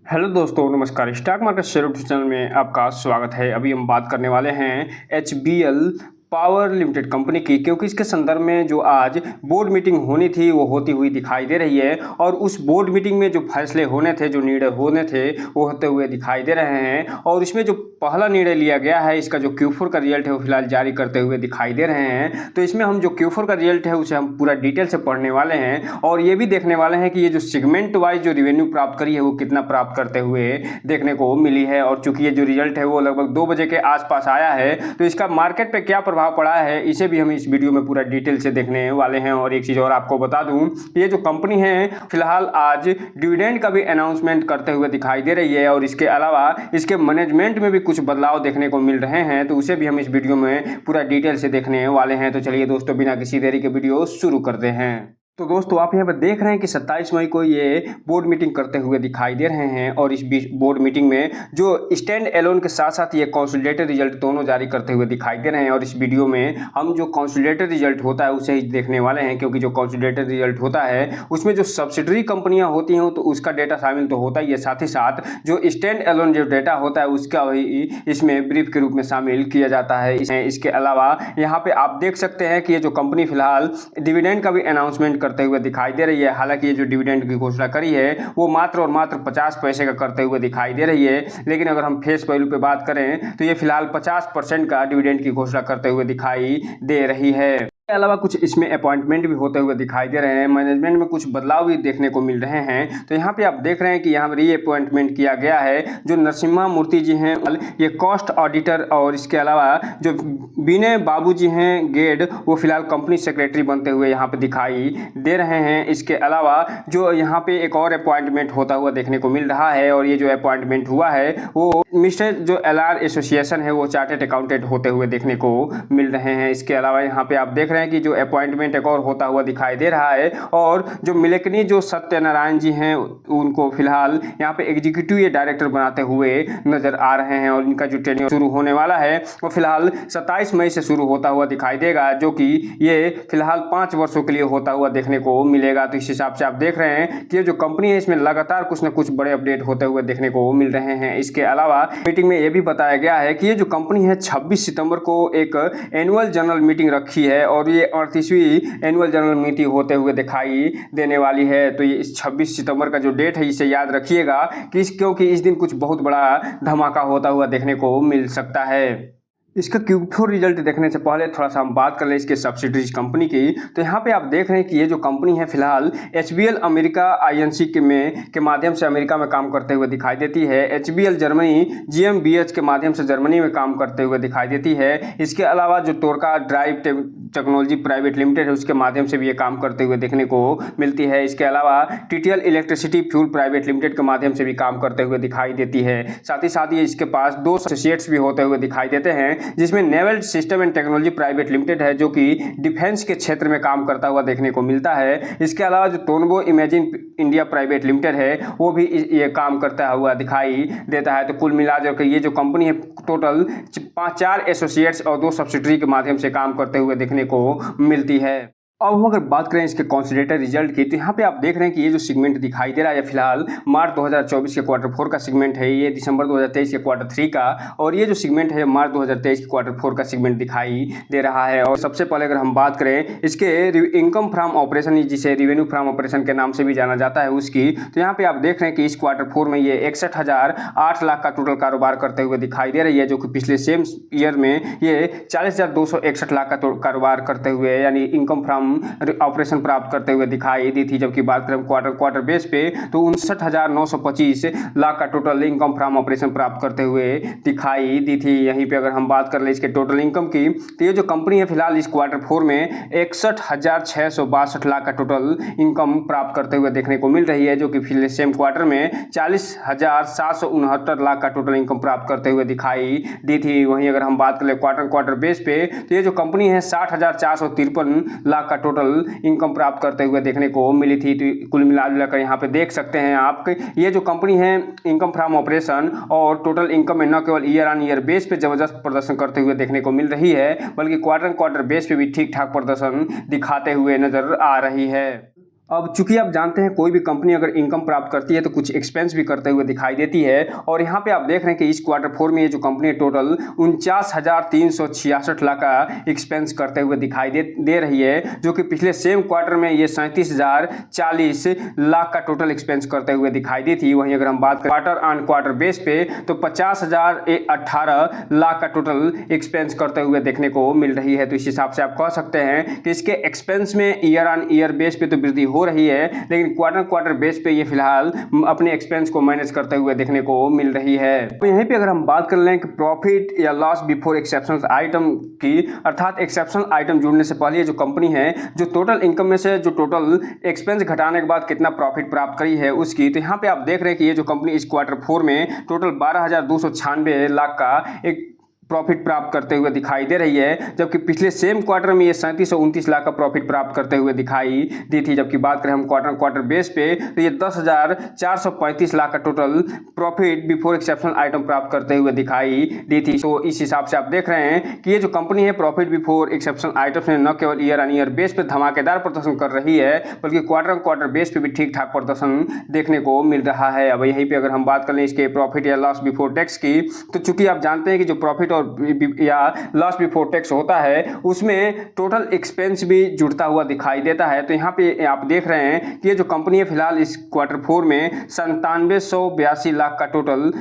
Hello दोस्तों, नमस्कार। Stock market share channel में आपका स्वागत है। अभी हम बात करने वाले हैं HBL पावर लिमिटेड कंपनी की, क्योंकि इसके संदर्भ में जो आज बोर्ड मीटिंग होनी थी वो होती हुई दिखाई दे रही है और उस बोर्ड मीटिंग में जो फैसले होने थे, जो निर्णय होने थे, वो होते हुए दिखाई दे रहे हैं। और इसमें जो पहला निर्णय लिया गया है, इसका जो Q4 का रिजल्ट है वो फिलहाल जारी करते हुए दिखाई दे रहे हैं। तो इसमें हम जो Q4 का रिजल्ट है उसे हम पूरा डिटेल से पढ़ने वाले हैं और ये भी देखने वाले हैं कि ये जो सेगमेंट वाइज जो रेवेन्यू प्राप्त करी है वो कितना प्राप्त करते हुए देखने को मिली है। और चूंकि ये जो रिजल्ट है वो लगभग 2 बजे के आसपास आया है, तो इसका मार्केट पे क्या प्रभाव पड़ा है इसे भी हम इस वीडियो में पूरा डिटेल से देखने वाले हैं। और एक चीज़ और आपको बता दूं, ये जो कंपनी है फिलहाल आज डिविडेंड का भी अनाउंसमेंट करते हुए दिखाई दे रही है और इसके अलावा इसके मैनेजमेंट में भी कुछ बदलाव देखने को मिल रहे हैं, तो उसे भी हम इस वीडियो में पूरा डिटेल से देखने वाले हैं। तो चलिए दोस्तों, बिना किसी देरी के वीडियो शुरू करते हैं। तो दोस्तों, आप यहाँ पर देख रहे हैं कि 27 मई को ये बोर्ड मीटिंग करते हुए दिखाई दे रहे हैं और इस बोर्ड मीटिंग में जो स्टैंड एलोन के साथ साथ ये कंसोलिडेटेड रिजल्ट दोनों जारी करते हुए दिखाई दे रहे हैं। और इस वीडियो में हम जो कंसोलिडेटेड रिजल्ट होता है उसे ही देखने वाले हैं, क्योंकि जो कंसोलिडेटेड रिजल्ट होता है उसमें जो सब्सिडरी कंपनियाँ होती हैं तो उसका डेटा शामिल तो होता ही है, साथ ही साथ जो स्टैंड एलोन जो डेटा होता है उसका भी इसमें ब्रीफ के रूप में शामिल किया जाता है। इसके अलावा यहाँ पे आप देख सकते हैं कि ये जो कंपनी फिलहाल डिविडेंड का भी अनाउंसमेंट करते हुए दिखाई दे रही है। हालांकि ये जो डिविडेंड की घोषणा करी है वो मात्र और मात्र 50 पैसे का करते हुए दिखाई दे रही है, लेकिन अगर हम फेस वैल्यू पे बात करें तो ये फिलहाल 50% का डिविडेंड की घोषणा करते हुए दिखाई दे रही है। इसके अलावा कुछ इसमें अपॉइंटमेंट भी होते हुए दिखाई दे रहे हैं, मैनेजमेंट में कुछ बदलाव भी देखने को मिल रहे हैं। तो यहाँ पे आप देख रहे हैं कि यहाँ पर री अपॉइंटमेंट किया गया है। जो नरसिम्हा मूर्ति जी हैं ये कॉस्ट ऑडिटर, और इसके अलावा जो विनय बाबू जी हैं गेड, वो फिलहाल कंपनी सेक्रेटरी बनते हुए यहाँ पे दिखाई दे रहे हैं। इसके अलावा जो यहाँ पे एक और अपॉइंटमेंट होता हुआ देखने को मिल रहा है, और ये जो अपॉइंटमेंट हुआ है वो मिस्टर जो LR एसोसिएशन है वो चार्टेड अकाउंटेंट होते हुए देखने को मिल रहे हैं। इसके अलावा यहाँ पे आप देख रहे हैं कि जो अपॉइंटमेंट एक और होता हुआ दिखाई दे रहा है, और जो मिलेकनी जो सत्यनारायण जी हैं उनको फिलहाल यहाँ पे एग्जीक्यूटिव या डायरेक्टर बनाते हुए नजर आ रहे हैं। और इनका जो ट्रेनिंग शुरू होने वाला है वो फिलहाल 27 मई से शुरू होता हुआ दिखाई देगा, जो कि ये फिलहाल 5 वर्षों के लिए होता हुआ देखने को मिलेगा। तो इस हिसाब से आप देख रहे हैं कि ये जो कंपनी है इसमें लगातार कुछ न कुछ बड़े अपडेट होते हुए देखने को मिल रहे हैं। इसके अलावा मीटिंग में ये भी बताया गया है कि ये जो कंपनी है 26 सितंबर को एक एनुअल जनरल मीटिंग रखी है और ये 38वीं एनुअल जनरल मीटिंग होते हुए दिखाई देने वाली है। तो ये इस 26 सितंबर का जो डेट है इसे याद रखिएगा क्योंकि इस दिन कुछ बहुत बड़ा धमाका होता हुआ देखने को मिल सकता है। इसका Q4 रिजल्ट देखने से पहले थोड़ा सा हम बात कर लें इसके सब्सिडरीज कंपनी की। तो यहाँ पे आप देख रहे हैं कि ये जो कंपनी है फिलहाल HBL अमेरिका INC के माध्यम से अमेरिका में काम करते हुए दिखाई देती है। HBL जर्मनी GmbH के माध्यम से जर्मनी में काम करते हुए दिखाई देती है। इसके अलावा जो टोरका ड्राइव टेक्नोलॉजी प्राइवेट लिमिटेड है उसके माध्यम से भी ये काम करते हुए देखने को मिलती है। इसके अलावा TTL electricity fuel private limited के माध्यम से भी काम करते हुए दिखाई देती है। साथ ही साथ ये इसके पास 2 एसोसिएट्स भी होते हुए दिखाई देते हैं, जिसमें naval system and technology private limited है जो कि डिफेंस के क्षेत्र में काम करता हुआ देखने को मिलता है। इसके अलावा जो टोनबो इमेजिन इंडिया प्राइवेट लिमिटेड है वो भी ये काम करता हुआ दिखाई देता है। तो कुल मिलाकर ये जो कंपनी है टोटल 4 एसोसिएट्स और 2 सब्सिडरी के माध्यम से काम करते हुए देखने को मिलती है। अब हम अगर बात करें इसके कंसोलिडेटेड रिजल्ट की, तो यहाँ पे आप देख रहे हैं कि ये जो सेगमेंट दिखाई दे रहा है फिलहाल मार्च 2024 के Q4 का सेगमेंट है, ये दिसंबर 2023 के Q3 का, और ये जो सेगमेंट है मार्च 2023 के Q4 का सेगमेंट दिखाई दे रहा है। और सबसे पहले अगर हम बात करें इसके इनकम फ्रॉम ऑपरेशन, जिसे रेवेन्यू फ्रॉम ऑपरेशन के नाम से भी जाना जाता है उसकी, तो यहाँ पे आप देख रहे हैं कि इस Q4 में ये 61,008 लाख का टोटल कारोबार करते हुए दिखाई दे रही है, जो कि पिछले सेम ईयर में ये 40,261 लाख का कारोबार करते हुए यानी इनकम फ्रॉम ऑपरेशन प्राप्त करते हुए दिखाई दी थी। जबकि बात करें क्वार्टर बेस पे तो 59,925 लाख का टोटल इनकम फ्रॉम ऑपरेशन प्राप्त करते हुए दिखाई दी थी। यहीं पे अगर हम बात कर ले इसके टोटल इनकम की, तो ये जो कंपनी है फिलहाल इस Q4 में 61,662 लाख का टोटल इनकम प्राप्त करते हुए देखने को मिल रही है, जो कि पिछले सेम क्वार्टर में 40,769 लाख का टोटल इनकम प्राप्त करते हुए दिखाई दी थी। वहीं अगर हम बात कर ले क्वार्टर बेस पे, तो ये जो कंपनी है 60,453 लाख का टोटल इनकम प्राप्त करते हुए देखने को मिली थी। तो कुल मिलाकर यहाँ पे देख सकते हैं आप ये जो कंपनी है इनकम फ्रॉम ऑपरेशन और टोटल इनकम में न केवल ईयर ऑन ईयर बेस पे जबरदस्त प्रदर्शन करते हुए देखने को मिल रही है, बल्कि क्वार्टर बेस पे भी ठीक ठाक प्रदर्शन दिखाते हुए नजर आ रही है। अब चूंकि आप जानते हैं कोई भी कंपनी अगर इनकम प्राप्त करती है तो कुछ एक्सपेंस भी करते हुए दिखाई देती है, और यहाँ पे आप देख रहे हैं कि इस क्वार्टर 4 में ये जो कंपनी है टोटल 49,366 लाख का एक्सपेंस करते हुए दिखाई दे रही है, जो कि पिछले सेम क्वार्टर में ये 37,040 लाख का टोटल एक्सपेंस करते हुए दिखाई दी थी। वहीं अगर हम बात करें क्वार्टर ऑन क्वार्टर बेस पे तो 50,018 लाख का टोटल एक्सपेंस करते हुए देखने को मिल रही है। तो इस हिसाब से आप कह सकते हैं कि इसके एक्सपेंस में ईयर ऑन ईयर बेस पे तो वृद्धि हो रही है, लेकिन क्वार्टर बेस पे ये फिलहाल अपने एक्सपेंस को मैनेज करते हुए देखने को मिल रही है। तो यहीं पे अगर हम बात कर लें कि प्रॉफिट या लॉस बिफोर एक्सेप्शनल आइटम की, अर्थात एक्सेप्शनल आइटम जुड़ने से पहले ये जो कंपनी है जो टोटल इनकम में से जो टोटल एक्सपेंस घटाने के बाद कितना प्रॉफिट प्राप्त करी है उसकी, तो यहाँ पे आप देख रहे हैं कि ये जो कंपनी इस क्वार्टर 4 में टोटल 12,296 लाख का एक प्रॉफिट प्राप्त करते हुए दिखाई दे रही है, जबकि पिछले सेम क्वार्टर में ये 3729 लाख का प्रॉफिट प्राप्त करते हुए दिखाई दी थी। जबकि बात करें हम क्वार्टर बेस पे तो ये 10,435 लाख का total profit before exceptional item प्राप्त करते हुए दिखाई दी थी। तो इस हिसाब से आप देख रहे हैं कि ये जो कंपनी है प्रॉफिट बिफोर एक्सेप्शनल आइटम्स में न केवल ईयर ऑन ईयर बेस पे धमाकेदार प्रदर्शन कर रही है, बल्कि क्वार्टर बेस पे भी ठीक ठाक प्रदर्शन देखने को मिल रहा है। अब यहीं पे अगर हम बात कर लें इसके प्रॉफिट या लॉस बिफोर टैक्स की, तो चूंकि आप जानते हैं कि जो प्रॉफिट और या लॉस बिफोर टैक्स होता है उसमें टोटल एक्सपेंस भी जुड़ता हुआ दिखाई देता है। तो यहाँ पे आप देख रहे हैं कि ये जो कंपनी है फिलहाल इस क्वार्टर 4 में 9782 लाख का टोटल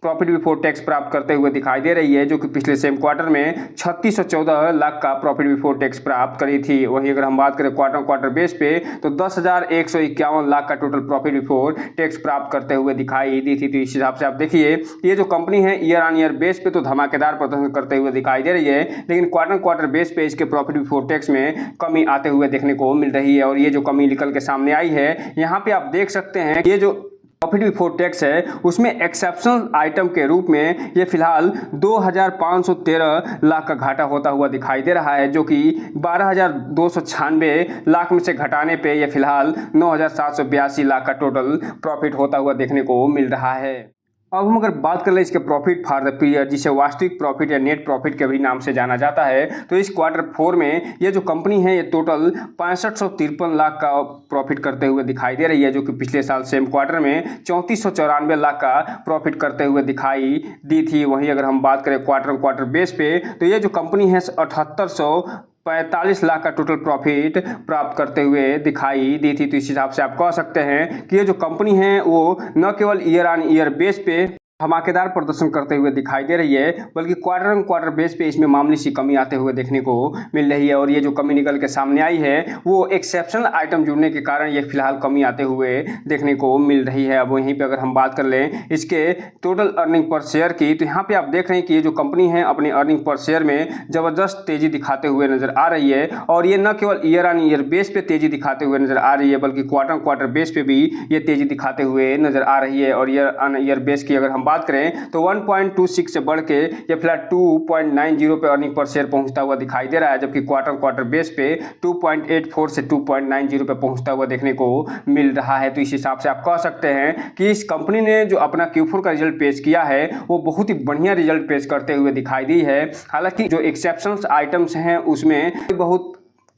प्रॉफिट बिफोर टैक्स प्राप्त करते हुए दिखाई दे रही है, जो कि पिछले सेम क्वार्टर में 3614 लाख का प्रॉफिट बिफोर टैक्स प्राप्त करी थी। वहीं अगर हम बात करें क्वार्टर बेस पे तो 10,151 लाख का टोटल प्रॉफिट बिफोर टैक्स प्राप्त करते हुए दिखाई दी थी। तो इस हिसाब से आप देखिए ये जो कंपनी है ईयर ऑन ईयर बेस पे तो धमाकेदार प्रदर्शन करते हुए दिखाई दे रही है, लेकिन क्वार्टर बेस पे इसके प्रॉफिट बिफोर टैक्स में कमी आते हुए देखने को मिल रही है। और ये जो कमी निकल के सामने आई है, यहाँ पे आप देख सकते हैं ये जो प्रॉफिट बिफोर टैक्स है उसमें एक्सेप्शनल आइटम के रूप में ये फिलहाल 2,513 लाख का घाटा होता हुआ दिखाई दे रहा है, जो कि 12,296 लाख में से घटाने पे ये फिलहाल 9,782 लाख का टोटल प्रॉफिट होता हुआ देखने को मिल रहा है। अब हम अगर बात कर ले इसके प्रॉफिट फॉर द पीरियड, जिसे वास्तविक प्रॉफिट या नेट प्रॉफिट के भी नाम से जाना जाता है, तो इस क्वार्टर 4 में ये जो कंपनी है ये टोटल 6553 लाख का प्रॉफिट करते हुए दिखाई दे रही है, जो कि पिछले साल सेम क्वार्टर में 3494 लाख का प्रॉफिट करते हुए दिखाई दी थी। वहीं अगर हम बात करें क्वार्टर बेस पे तो ये जो कंपनी है 7845 लाख का टोटल प्रॉफिट प्राप्त करते हुए दिखाई दी थी। तो इस हिसाब से आप कह सकते हैं कि ये जो कंपनी है वो न केवल ईयर ऑन ईयर बेस पे धमाकेदार प्रदर्शन करते हुए दिखाई दे रही है, बल्कि क्वार्टर बेस पे इसमें मामूली सी कमी आते हुए देखने को मिल रही है। और ये जो कमी निकल के सामने आई है वो एक्सेप्शनल आइटम जुड़ने के कारण ये फिलहाल कमी आते हुए देखने को मिल रही है। अब वहीं पे अगर हम बात कर लें इसके टोटल अर्निंग पर शेयर की, तो यहाँ पे आप देख रहे हैं कि ये जो कंपनी है अपनी अर्निंग पर शेयर में जबरदस्त तेजी दिखाते हुए नजर आ रही है, और ये न केवल ईयर ऑन ईयर बेस पे तेजी दिखाते हुए नजर आ रही है, बल्कि क्वार्टर बेस पे भी ये तेजी दिखाते हुए नजर आ रही है। और ईयर ऑन ईयर बेस की अगर हम बात करें तो 1.26 से बढ़ के ये फिलहाल 2.90 पे अर्निंग पर शेयर पहुंचता हुआ दिखाई दे रहा है, जबकि क्वार्टर बेस पे 2.84 से 2.90 पे पहुंचता हुआ देखने को मिल रहा है। तो इस हिसाब से आप कह सकते हैं कि इस कंपनी ने जो अपना Q4 का रिजल्ट पेश किया है वो बहुत ही बढ़िया रिजल्ट पेश करते हुए दिखाई दी है। हालांकि जो एक्सेप्शनल आइटम्स हैं उसमें बहुत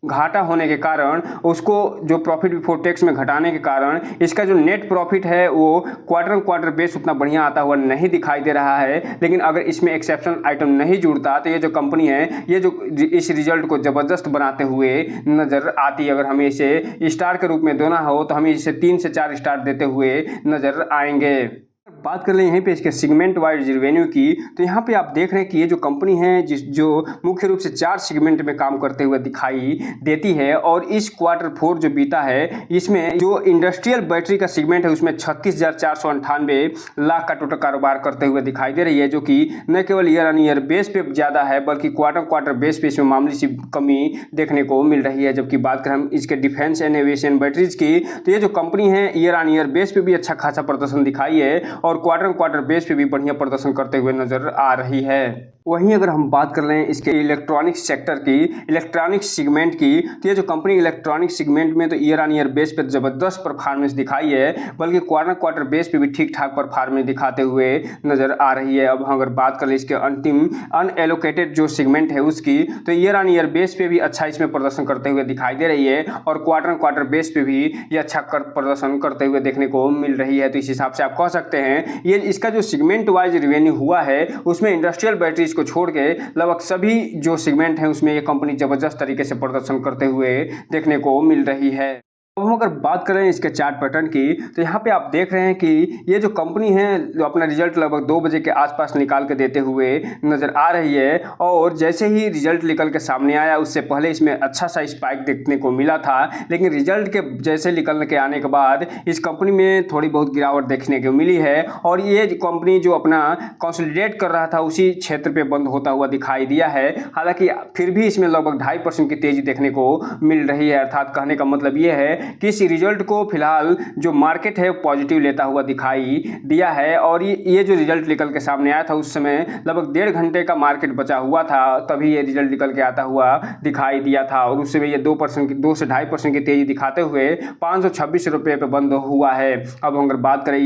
घाटा होने के कारण, उसको जो प्रॉफिट बिफोर टैक्स में घटाने के कारण इसका जो नेट प्रॉफिट है वो क्वार्टर बेस उतना बढ़िया आता हुआ नहीं दिखाई दे रहा है। लेकिन अगर इसमें एक्सेप्शनल आइटम नहीं जुड़ता तो ये जो कंपनी है ये जो इस रिजल्ट को ज़बरदस्त बनाते हुए नज़र आती। अगर हमें इसे स्टार के रूप में देना हो तो हमें इसे 3 से 4 स्टार देते हुए नज़र आएंगे। बात कर लें यहीं पे इसके सेगमेंट वाइज रेवेन्यू की, तो यहाँ पे आप देख रहे हैं कि ये जो कंपनी है जो मुख्य रूप से 4 सेगमेंट में काम करते हुए दिखाई देती है। और इस क्वार्टर 4 जो बीता है इसमें जो इंडस्ट्रियल बैटरी का सेगमेंट है उसमें 36,498 लाख का टोटल कारोबार करते हुए दिखाई दे रही है, जो कि न केवल ईयर ऑन ईयर बेस पे ज़्यादा है बल्कि क्वार्टर बेस पे इसमें मामूली सी कमी देखने को मिल रही है। जबकि बात करें हम इसके डिफेंस एंड एविएशन बैटरीज की, तो ये जो कंपनी है ईयर ऑन ईयर बेस पे भी अच्छा खासा प्रदर्शन दिखाई है और क्वार्टर बेस पे भी बढ़िया प्रदर्शन करते हुए नजर आ रही है। वहीं अगर हम बात कर लें इसके इलेक्ट्रॉनिक सेक्टर की, इलेक्ट्रॉनिक सेगमेंट की, तो ये जो कंपनी इलेक्ट्रॉनिक सेगमेंट में तो ईयर ऑन ईयर बेस पे ज़बरदस्त परफॉर्मेंस दिखाई है, बल्कि क्वार्टर बेस पे भी ठीक ठाक परफॉर्मेंस दिखाते हुए नजर आ रही है। अब हम अगर बात कर लें इसके अंतिम अनएलोकेटेड जो सेगमेंट है उसकी, तो ईयर ऑन ईयर बेस पे भी अच्छा इसमें प्रदर्शन करते हुए दिखाई दे रही है और क्वार्टर बेस पे भी ये अच्छा प्रदर्शन करते हुए देखने को मिल रही है। तो इस हिसाब से आप कह सकते हैं ये इसका जो सेगमेंट वाइज रिवेन्यू हुआ है उसमें इंडस्ट्रियल बैटरीज को छोड़ के लगभग सभी जो सेगमेंट हैं उसमें ये कंपनी जबरदस्त तरीके से प्रदर्शन करते हुए देखने को मिल रही है। अब हम अगर बात करें इसके चार्ट पैटर्न की, तो यहाँ पे आप देख रहे हैं कि ये जो कंपनी है जो अपना रिजल्ट लगभग 2 बजे के आसपास निकाल के देते हुए नज़र आ रही है, और जैसे ही रिजल्ट निकल के सामने आया उससे पहले इसमें अच्छा सा स्पाइक देखने को मिला था, लेकिन रिजल्ट के जैसे निकल के आने के बाद इस कंपनी में थोड़ी बहुत गिरावट देखने को मिली है और ये कंपनी जो अपना कंसोलिडेट कर रहा था उसी क्षेत्र पर बंद होता हुआ दिखाई दिया है। हालांकि फिर भी इसमें लगभग 2.5% की तेज़ी देखने को मिल रही है। अर्थात कहने का मतलब ये है कि इस रिजल्ट को फिलहाल जो मार्केट है पॉजिटिव लेता हुआ दिखाई दिया है, और ये जो रिजल्ट निकल के सामने आया था उस समय लगभग 1.5 घंटे का मार्केट बचा हुआ था, तभी ये रिजल्ट निकल के आता हुआ दिखाई दिया था और उस समय ये 2 से 2.5% की तेजी दिखाते हुए 526 रुपये पे बंद हुआ है। अब अगर बात करें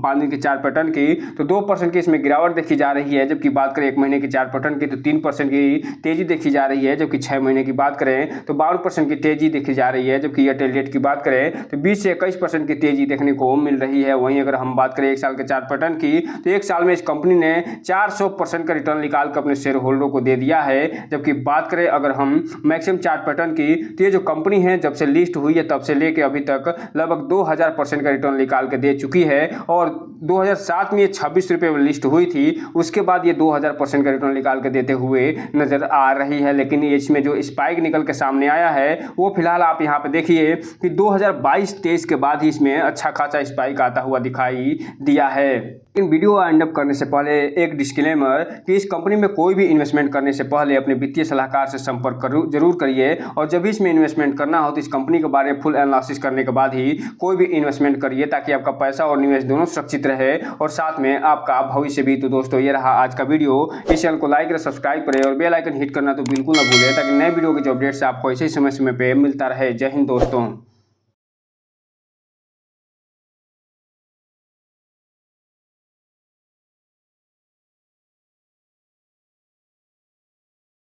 5 दिन के चार्ट पैटर्न की, तो 2% की इसमें गिरावट देखी जा रही है, जबकि बात करें 1 महीने के चार्ट पैटर्न की तो 3% की तेजी देखी जा रही है, जबकि 6 महीने की बात करें तो 52% की तेजी देखी जा रही है, जबकि एयरटेल रेट की बात करें तो 20 से 21% की तेजी देखने को मिल रही है। वहीं अगर हम बात करें 1 साल के चार्ट पैटर्न की, तो 1 साल में इस कंपनी ने 400% का रिटर्न निकाल कर अपने शेयर होल्डरों को दे दिया है। जबकि बात करें अगर हम मैक्सिमम चार्ट पैटर्न की, तो ये जो कंपनी है जब से लिस्ट हुई है तब से लेकर अभी तक लगभग 2000% का रिटर्न निकाल के दे चुकी है, और 2007 में ये 26 रुपये में लिस्ट हुई थी, उसके बाद ये 2000% का रिटर्न निकाल के देते हुए नजर आ रही है। लेकिन इसमें जो स्पाइक निकल के सामने आया है वो फिलहाल आप यहाँ पे देखिए कि 2022-23 के बाद ही इसमें अच्छा खासा स्पाइक आता हुआ दिखाई दिया है। लेकिन वीडियो एंड अप करने से पहले एक डिस्क्लेमर कि इस कंपनी में कोई भी इन्वेस्टमेंट करने से पहले अपने वित्तीय सलाहकार से संपर्क जरूर करिए, और जब भी इसमें इन्वेस्टमेंट करना हो तो इस कंपनी के बारे में फुल एनालिसिस करने के बाद ही कोई भी इन्वेस्टमेंट करिए, ताकि आपका पैसा और निवेश दोनों सुरक्षित रहे और साथ में आपका भविष्य भी। तो दोस्तों ये रहा आज का वीडियो। इस चैनल को लाइक करें, सब्सक्राइब करें और बेल आइकन हिट करना तो बिल्कुल ना भूलें, ताकि नए वीडियो के जो अपडेट्स आपको इसी समय पे मिलता रहे। जय हिंद दोस्तों।